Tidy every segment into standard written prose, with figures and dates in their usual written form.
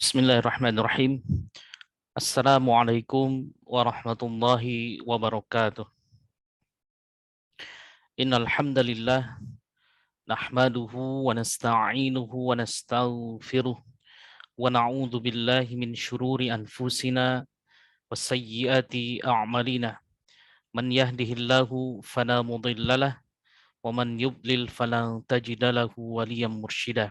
Bismillahirrahmanirrahim. Assalamualaikum warahmatullahi wabarakatuh. Innal hamdalillah nahmaduhu wa nasta'inuhu wa nastaghfiruh wa na'udzu billahi min syururi anfusina wa sayyiati a'malina. Man yahdihillahu fala mudhillalah wa man yudlil fala tajida lahu waliyan mursyida.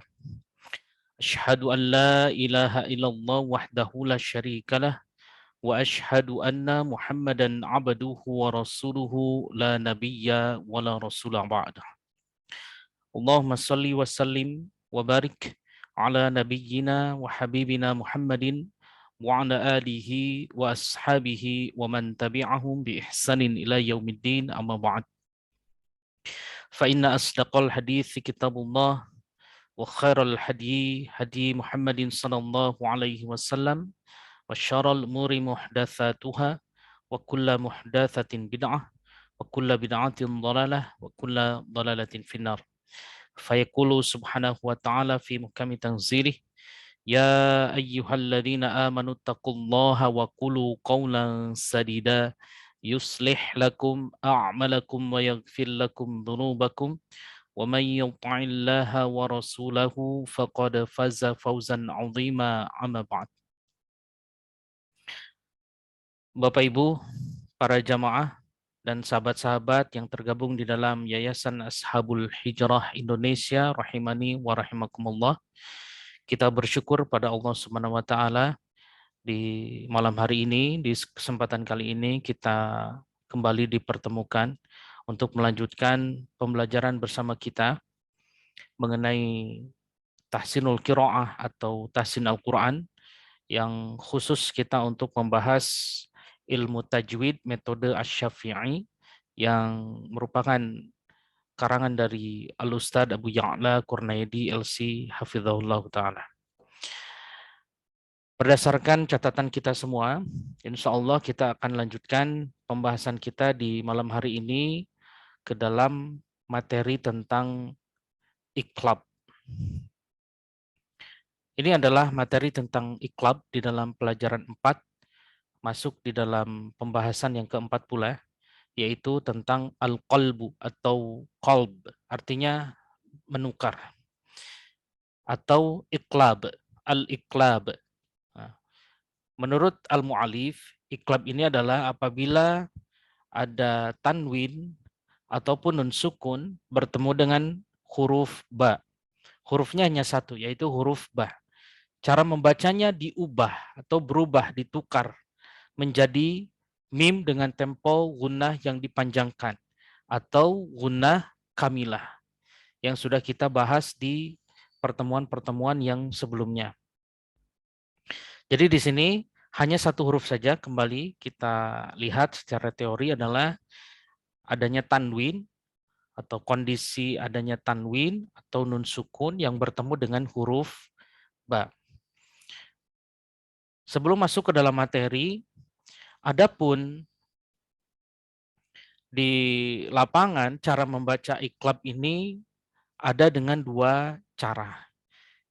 Asyhadu an la ilaha illallah wahdahu la syarikalah wa ashhadu anna Muhammadan abduhu wa rasuluhu la nabiyya wa la rasula ba'dah. Allahumma salli wa sallim wa barik ala nabiyyina wa habibina Muhammadin wa ala alihi wa ashabihi wa man tabi'ahum bi ihsanin ila yaumiddin amma ba'd. Fa inna asdaqal hadits kitabullah wa khairal hadi hadi Muhammadin sallallahu alaihi wasallam wa syarrul umuri muhdatsatuha wa kullu muhdatsatin bid'ah wa kullu bid'atin dhalalah wa kullu dhalalatin finnar. Fayaqulu subhanahu wa ta'ala fi muhkami tanzilih ya ayyuhalladzina amanu taqullaha wa qulu qawlan sadida yuslih lakum a'malakum wa yaghfir lakum dhunubakum wa may yuti'illaha wa rasulahu faqad faza fawzan 'azima amma ba'd. Bapak Ibu, para jamaah dan sahabat-sahabat yang tergabung di dalam Yayasan Ashabul Hijrah Indonesia rahimani wa rahimakumullah. Kita bersyukur pada Allah Subhanahu wa taala di malam hari ini, di kesempatan kali ini kita kembali dipertemukan untuk melanjutkan pembelajaran bersama kita mengenai tahsinul qiraah atau tahsin Al-Qur'an yang khusus kita untuk membahas ilmu tajwid metode Asy-Syafi'i yang merupakan karangan dari Al-Ustadz Abu Ya'la Qurnaidi LC Hafizahullah Ta'ala. Berdasarkan catatan kita semua, insya Allah kita akan lanjutkan pembahasan kita di malam hari ini ke dalam materi tentang iqlab. Ini adalah materi tentang iqlab di dalam pelajaran 4, masuk di dalam pembahasan yang keempat pula, yaitu tentang al-qalbu atau qalb, artinya menukar, atau iqlab, al-iqlab. Menurut al-mu'alif, iqlab ini adalah apabila ada tanwin ataupun nun sukun bertemu dengan huruf ba. Hurufnya hanya satu, yaitu huruf ba. Cara membacanya diubah atau berubah, ditukar menjadi mim dengan tempo gunnah yang dipanjangkan atau gunnah kamilah yang sudah kita bahas di pertemuan-pertemuan yang sebelumnya. Jadi di sini hanya satu huruf saja, kembali kita lihat secara teori adalah adanya tanwin atau kondisi adanya tanwin atau nun sukun yang bertemu dengan huruf ba. Sebelum masuk ke dalam materi, adapun di lapangan cara membaca iqlab ini ada dengan dua cara,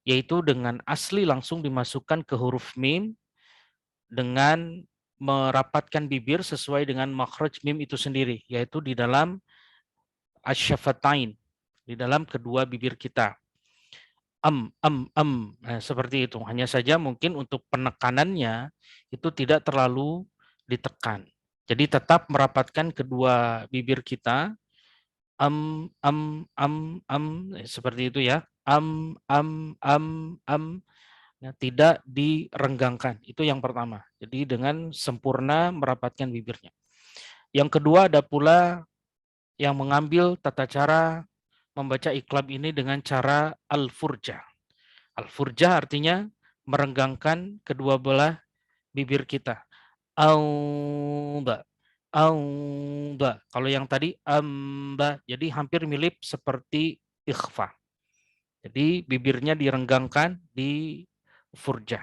yaitu dengan asli langsung dimasukkan ke huruf mim dengan merapatkan bibir sesuai dengan makhraj mim itu sendiri, yaitu di dalam asyafatain, di dalam kedua bibir kita. Nah, seperti itu. Hanya saja mungkin untuk penekanannya itu tidak terlalu ditekan. Jadi tetap merapatkan kedua bibir kita, seperti itu ya. Nah, tidak direnggangkan. Itu yang pertama. Jadi dengan sempurna merapatkan bibirnya. Yang kedua ada pula yang mengambil tata cara membaca iqlab ini dengan cara al-furjah. Al-furjah artinya merenggangkan kedua belah bibir kita. Auba. Auba. Kalau yang tadi amba, jadi hampir mirip seperti ikhfa. Jadi bibirnya direnggangkan di furjah.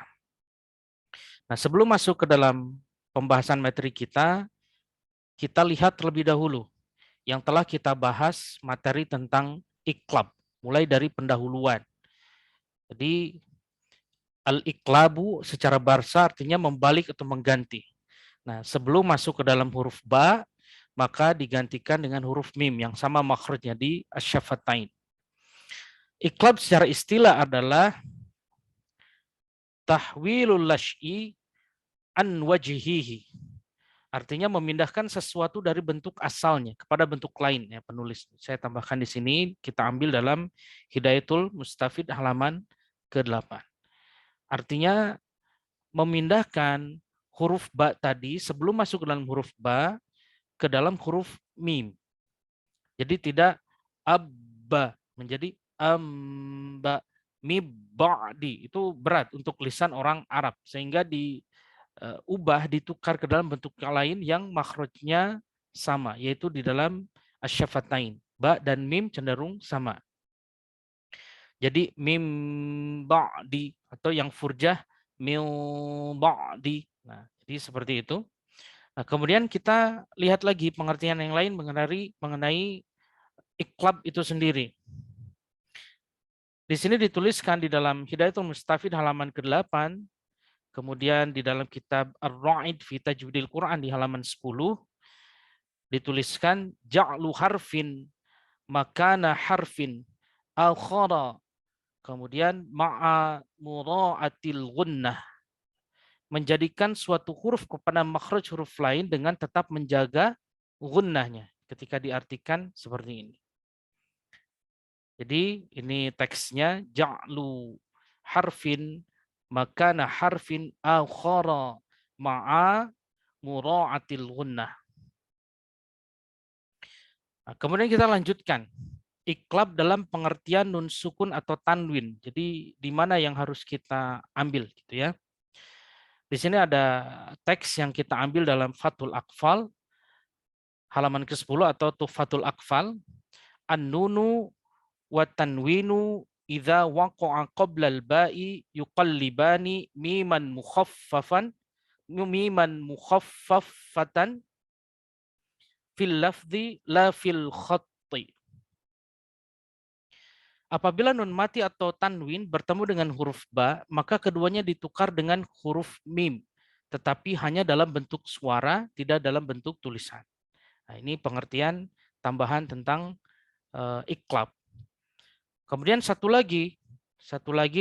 Nah, sebelum masuk ke dalam pembahasan materi kita lihat terlebih dahulu yang telah kita bahas materi tentang iqlab, mulai dari pendahuluan. Jadi Al-iqlabu secara bahasa artinya membalik atau mengganti. Nah, sebelum masuk ke dalam huruf ba, maka digantikan dengan huruf mim yang sama makhrajnya di asyafatain. Iqlab secara istilah adalah tahwilul lasyi an wajhihi. Artinya memindahkan sesuatu dari bentuk asalnya kepada bentuk lain ya penulis. Saya tambahkan di sini, kita ambil dalam Hidayatul Mustafid halaman ke-8. Artinya memindahkan huruf ba tadi sebelum masuk ke dalam huruf ba ke dalam huruf mim. Jadi tidak abba menjadi amba, mibadi. Itu berat untuk lisan orang Arab sehingga diubah ditukar ke dalam bentuk yang lain yang makhrajnya sama, yaitu di dalam asyafatain. Ba dan mim cenderung sama. Jadi mim ba'di atau yang furjah mim ba'di. Nah, jadi seperti itu. Nah, kemudian kita lihat lagi pengertian yang lain mengenai iqlab itu sendiri. Di sini dituliskan di dalam Hidayatul Mustafid halaman ke-8, kemudian di dalam kitab Ar-Ra'id fi Tajwidil Quran di halaman 10, dituliskan ja'lu harfin makana harfin akhara, kemudian ma'a mura'atil gunnah, menjadikan suatu huruf kepada makhraj huruf lain dengan tetap menjaga gunnahnya ketika diartikan seperti ini. Jadi ini teksnya ja'lu harfin makana harfin akhara ma'a mura'atil gunnah. Nah, kemudian kita lanjutkan. Iqlab dalam pengertian nun sukun atau tanwin. Jadi di mana yang harus kita ambil gitu ya. Di sini ada teks yang kita ambil dalam Fathul Aqfal halaman ke-10 atau Tuhfatul Aqfal. An-nunu wa tanwinu idza waqa'a qabla al-ba'i yuqallibani miman mukhaffafatan fil lafzi la fil khatti. Apabila nun mati atau tanwin bertemu dengan huruf ba, maka keduanya ditukar dengan huruf mim, tetapi hanya dalam bentuk suara, tidak dalam bentuk tulisan. Nah, ini pengertian tambahan tentang iqlab. Kemudian satu lagi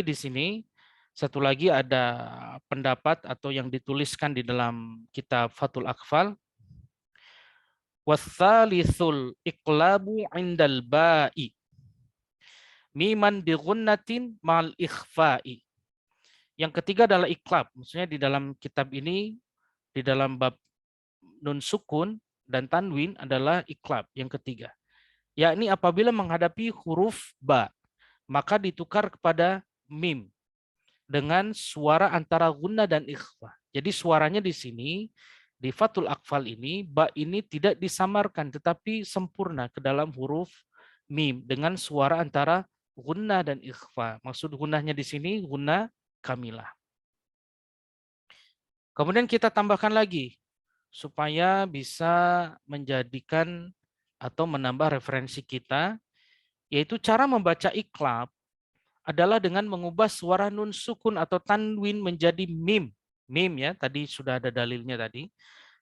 di sini, satu lagi ada pendapat atau yang dituliskan di dalam kitab Fathul Aqfal. Wasalithul iqlabu indal ba'i miman bi ghunnatin mal ikhfa'i. Yang ketiga adalah iqlab. Maksudnya di dalam kitab ini, di dalam bab nun sukun dan tanwin adalah iqlab yang ketiga. Yakni apabila menghadapi huruf ba, maka ditukar kepada mim dengan suara antara gunnah dan ikhfa. Jadi suaranya di sini, di Fathul Aqfal ini, ba ini tidak disamarkan, tetapi sempurna ke dalam huruf mim dengan suara antara gunnah dan ikhfa. Maksud gunnahnya di sini gunnah kamilah. Kemudian kita tambahkan lagi supaya bisa menjadikan atau menambah referensi kita, yaitu cara membaca iqlab adalah dengan mengubah suara nun sukun atau tanwin menjadi mim. Mim ya, tadi sudah ada dalilnya tadi.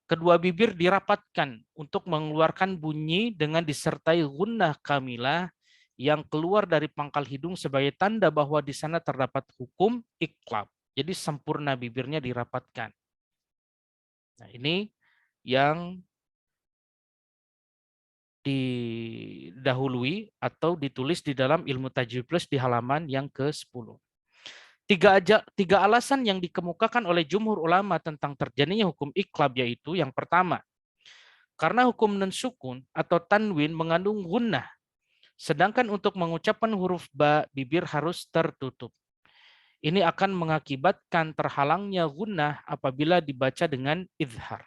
Kedua bibir dirapatkan untuk mengeluarkan bunyi dengan disertai gunnah kamilah yang keluar dari pangkal hidung sebagai tanda bahwa di sana terdapat hukum iqlab. Jadi sempurna bibirnya dirapatkan. Nah, ini yang didahului atau ditulis di dalam ilmu tajwid plus di halaman yang ke-10. Tiga alasan yang dikemukakan oleh jumhur ulama tentang terjadinya hukum iqlab yaitu yang pertama, karena hukum nun sukun atau tanwin mengandung gunnah. Sedangkan untuk mengucapkan huruf ba, bibir harus tertutup. Ini akan mengakibatkan terhalangnya gunnah apabila dibaca dengan izhar.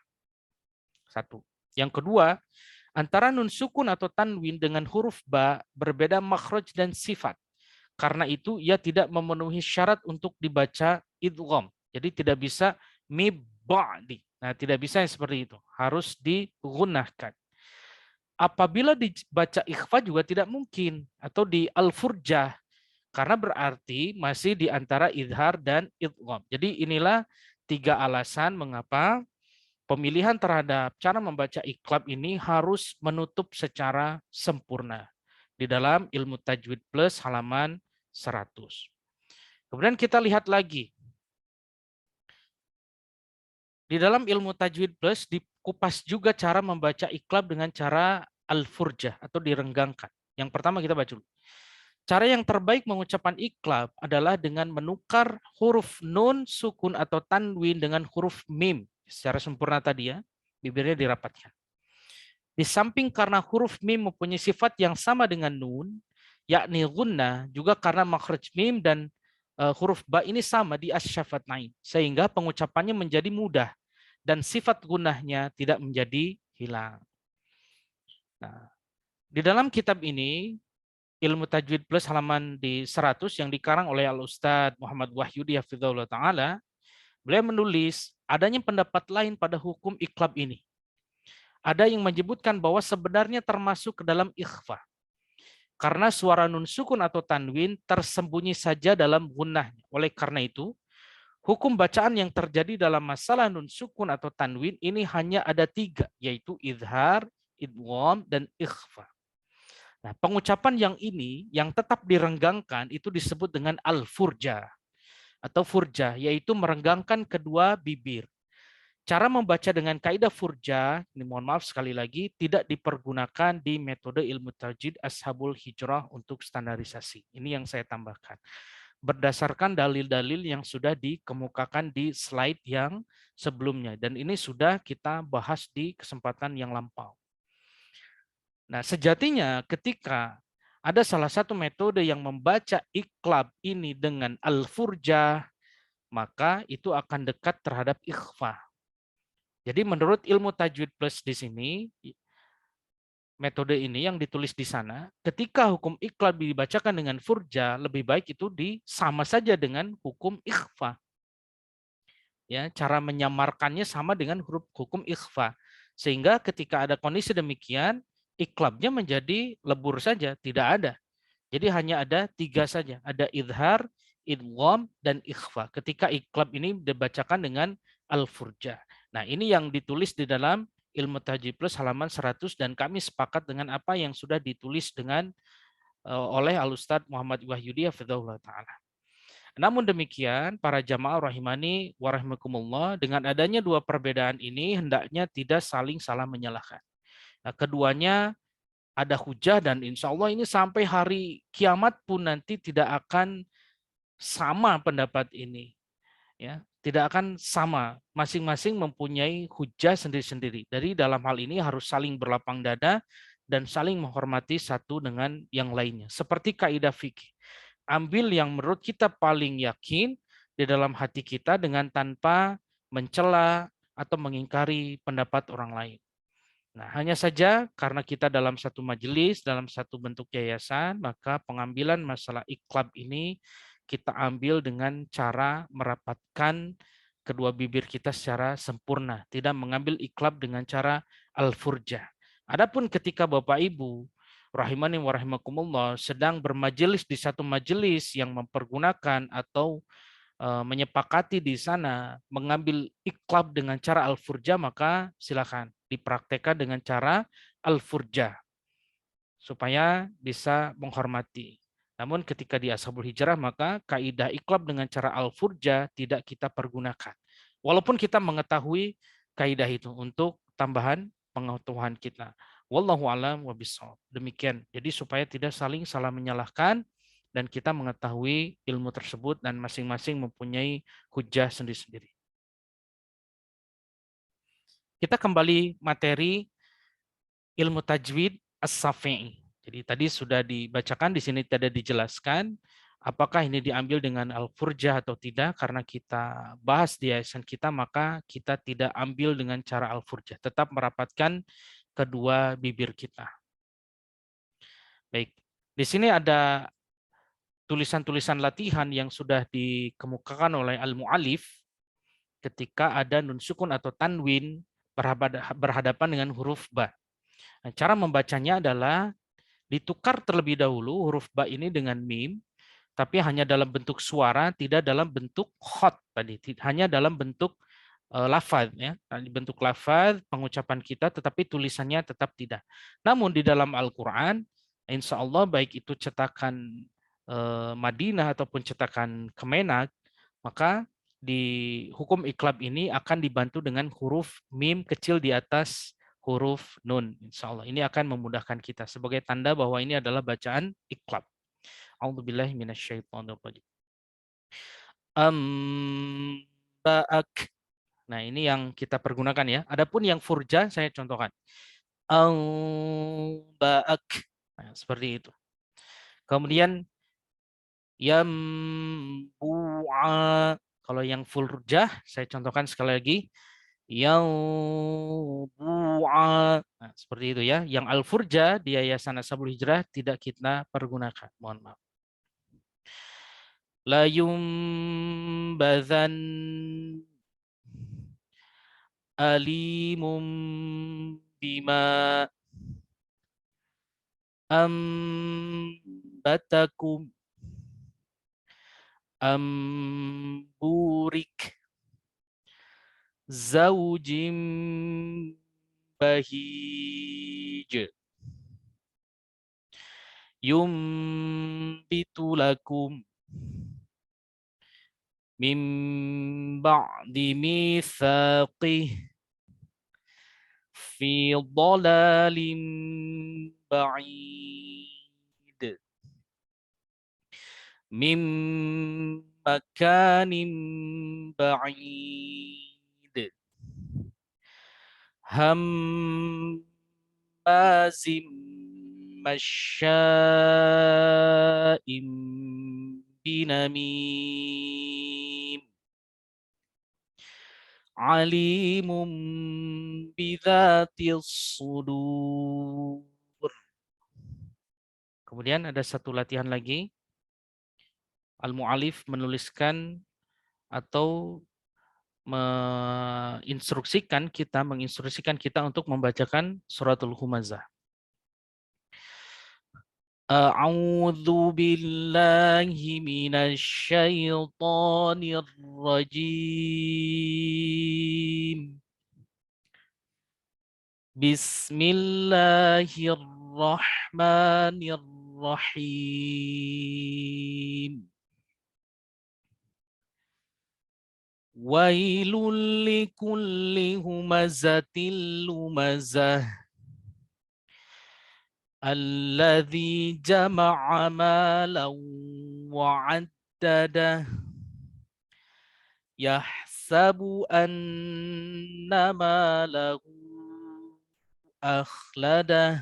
Satu. Yang kedua, antara nun sukun atau tanwin dengan huruf ba berbeda makhraj dan sifat. Karena itu ia tidak memenuhi syarat untuk dibaca idgham. Jadi tidak bisa mibadi. Nah, tidak bisa yang seperti itu. Harus digunakan. Apabila dibaca ikhfa juga tidak mungkin, atau di al-furjah, Karena berarti masih di antara idhar dan idgham. Jadi inilah 3 alasan mengapa pemilihan terhadap cara membaca iqlab ini harus menutup secara sempurna di dalam ilmu tajwid plus halaman 100. Kemudian kita lihat lagi. Di dalam ilmu tajwid plus dikupas juga cara membaca iqlab dengan cara al-furjah atau direnggangkan. Yang pertama kita baca dulu. Cara yang terbaik mengucapkan iqlab adalah dengan menukar huruf nun, sukun atau tanwin dengan huruf mim. Secara sempurna tadi ya, bibirnya dirapatkan. Di samping karena huruf mim mempunyai sifat yang sama dengan nun, yakni gunnah, juga karena makhraj mim dan huruf ba ini sama di asy-syafatnain, sehingga pengucapannya menjadi mudah dan sifat gunnahnya tidak menjadi hilang. Nah, di dalam kitab ini Ilmu Tajwid Plus halaman di 100 yang dikarang oleh Al-Ustadz Muhammad Wahyudi Hafizahullah Ta'ala, beliau menulis adanya pendapat lain pada hukum iqlab ini. Ada yang menyebutkan bahwa sebenarnya termasuk ke dalam ikhfa. Karena suara nun sukun atau tanwin tersembunyi saja dalam gunnahnya. Oleh karena itu, hukum bacaan yang terjadi dalam masalah nun sukun atau tanwin ini hanya ada 3, yaitu idhar, idgham, dan ikhfa. Nah, pengucapan yang ini yang tetap direnggangkan itu disebut dengan al-furja atau furja, yaitu merenggangkan kedua bibir. Cara membaca dengan kaidah furja, ini mohon maaf sekali lagi, tidak dipergunakan di metode ilmu tajwid Ashabul Hijrah untuk standarisasi. Ini yang saya tambahkan. Berdasarkan dalil-dalil yang sudah dikemukakan di slide yang sebelumnya. Dan ini sudah kita bahas di kesempatan yang lampau. Nah, sejatinya ketika ada salah satu metode yang membaca iqlab ini dengan al-furjah, maka itu akan dekat terhadap ikhfa. Jadi menurut ilmu tajwid plus di sini, metode ini yang ditulis di sana, ketika hukum iqlab dibacakan dengan furjah, lebih baik itu sama saja dengan hukum ikhfa. Ya, cara menyamarkannya sama dengan huruf hukum ikhfa. Sehingga ketika ada kondisi demikian, iqlabnya menjadi lebur saja, tidak ada. Jadi hanya ada 3 saja, ada idhar, idgham, dan ikhfa. Ketika iqlab ini dibacakan dengan al-furjah. Nah, ini yang ditulis di dalam ilmu tajwid plus halaman 100 dan kami sepakat dengan apa yang sudah ditulis dengan oleh Al-Ustadz Muhammad Wahyudi hafizahullah taala. Namun demikian, para jamaah rahimani wa rahimakumullah, dengan adanya 2 perbedaan ini hendaknya tidak saling salah menyalahkan. Nah, keduanya ada hujah dan insya Allah ini sampai hari kiamat pun nanti tidak akan sama pendapat ini. Ya, tidak akan sama. Masing-masing mempunyai hujah sendiri-sendiri. Dari dalam hal ini harus saling berlapang dada dan saling menghormati satu dengan yang lainnya. Seperti kaidah fikih. Ambil yang menurut kita paling yakin di dalam hati kita dengan tanpa mencela atau mengingkari pendapat orang lain. Nah, hanya saja karena kita dalam satu majelis, dalam satu bentuk yayasan, maka pengambilan masalah iqlab ini kita ambil dengan cara merapatkan kedua bibir kita secara sempurna, tidak mengambil iqlab dengan cara al-furjah. Adapun ketika Bapak Ibu rahimani wa rahimakumullah sedang bermajelis di satu majelis yang mempergunakan atau menyepakati di sana mengambil iqlab dengan cara al-furjah, maka silakan dipraktekkan dengan cara al-furjah supaya bisa menghormati. Namun ketika di Ashabul Hijrah maka kaidah iqlab dengan cara al-furjah tidak kita pergunakan. Walaupun kita mengetahui kaidah itu untuk tambahan pengetahuan kita. Wallahu a'lam wa bishawab. Demikian. Jadi supaya tidak saling salah menyalahkan dan kita mengetahui ilmu tersebut dan masing-masing mempunyai hujah sendiri-sendiri. Kita kembali materi ilmu tajwid as-safi'i. Jadi tadi sudah dibacakan, di sini tidak dijelaskan apakah ini diambil dengan al-furjah atau tidak. Karena kita bahas di yayasan kita, maka kita tidak ambil dengan cara al-furjah. Tetap merapatkan kedua bibir kita. Baik, di sini ada tulisan-tulisan latihan yang sudah dikemukakan oleh al-mu'alif ketika ada nun sukun atau tanwin berhadapan dengan huruf ba. Nah, cara membacanya adalah ditukar terlebih dahulu huruf ba ini dengan mim, tapi hanya dalam bentuk suara, tidak dalam bentuk khot tadi, hanya dalam bentuk lafaz ya, bentuk lafaz pengucapan kita, tetapi tulisannya tetap tidak. Namun di dalam Al-Quran, insya Allah baik itu cetakan Madinah ataupun cetakan Kemenak, maka di hukum iklab ini akan dibantu dengan huruf mim kecil di atas huruf nun. Insya Allah ini akan memudahkan kita sebagai tanda bahwa ini adalah bacaan iklab. A'udzubillahi minasyaitonirrajim. Baak. Nah, ini yang kita pergunakan ya. Adapun yang furja saya contohkan. Baak. Nah, seperti itu. Kemudian yambu'a. Kalau yang furja saya contohkan sekali lagi. Yambu'a. Nah, seperti itu ya. Yang al-furja di Yayasan Ashabul Hijrah tidak kita pergunakan. Mohon maaf. La yumbazan alimum bima ambatakum amburik zaujim bahij yumbitu lakum min ba'di mitsaqih fi dhalalim ba'id min makanin ba'id hammazim masya'im binamim alimum bidzatis sudur. Kemudian ada satu latihan lagi. Al-Mu'alif menuliskan atau menginstruksikan kita untuk membacakan suratul Humazah. A'udzu billahi minasy syaithanir rajim. Bismillahirrahmanirrahim. Wailul likulli humazatil lumazah alladzi jama'a malan wa'addadah yahsabu anna malahu akhladah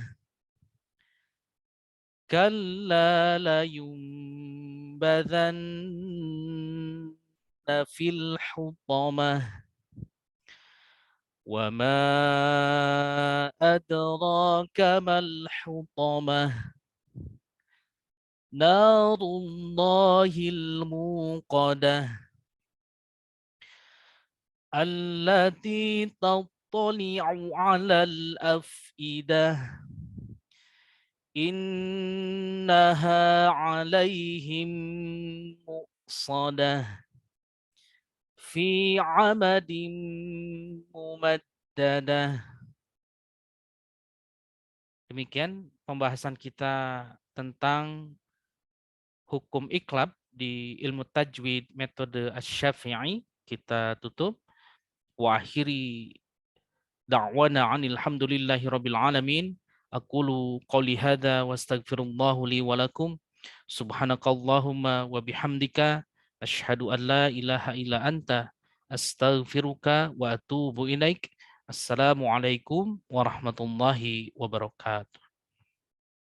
kalla la yumbadhanna fil hutamah wa ma adraka mal hutamah narullahil muqadah allati tattali'u 'alal afidah innaha 'alaihim muqsadah fi 'amadin mumaddadah. Demikian pembahasan kita tentang hukum iklab di ilmu tajwid metode Asy-Syafi'i. Kita tutup. Wa akhiri da'wana 'anil hamdulillahi rabbil alamin. Aqulu qouli hadza wa astaghfirullahu li wa lakum. Subhanakallahumma wa bihamdika asyhadu an la ilaha illa anta astaghfiruka wa atubu ilaik. Assalamualaikum warahmatullahi wabarakatuh.